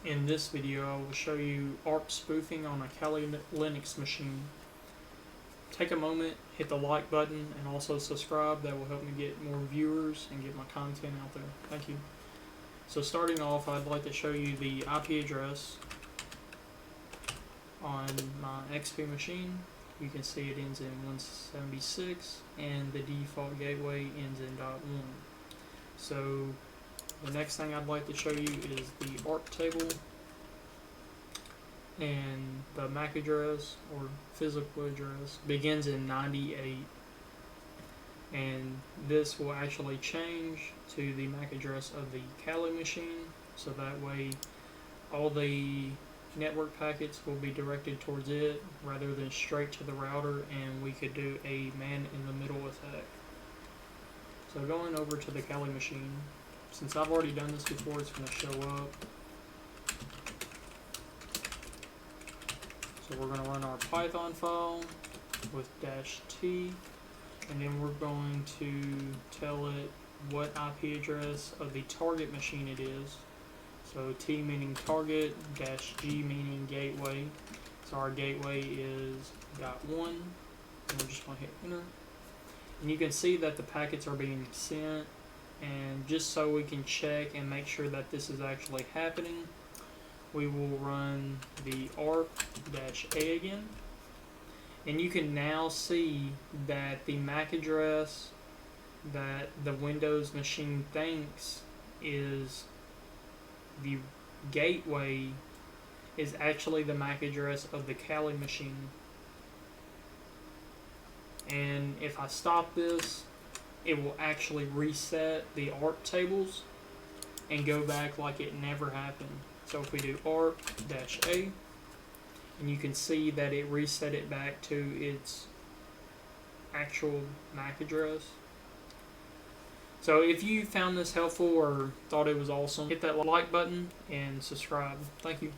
In this video, I will show you ARP spoofing on a Kali Linux machine. Take a moment, hit the like button, and also subscribe. That will help me get more viewers and get my content out there. Thank you. So starting off, I'd like to show you the IP address on my XP machine. You can see it ends in 176 and the default gateway ends in .1. So the next thing I'd like to show you is the ARP table, and the MAC address or physical address begins in 98, and this will actually change to the MAC address of the Kali machine, so that way all the network packets will be directed towards it rather than straight to the router, and we could do a man-in-the-middle attack. So going over to the Kali machine, since I've already done this before, it's going to show up. So we're going to run our Python file with -t, and then we're going to tell it what IP address of the target machine it is. So T meaning target, -g meaning gateway. So our gateway is .1, and we're just going to hit enter. And you can see that the packets are being sent, and just so we can check and make sure that this is actually happening, we will run the ARP-A again. And you can now see that the MAC address that the Windows machine thinks is the gateway is actually the MAC address of the Kali machine. And if I stop this, it will actually reset the ARP tables and go back like it never happened. So if we do ARP-A, and you can see that it reset it back to its actual MAC address. So if you found this helpful or thought it was awesome, hit that like button and subscribe. Thank you.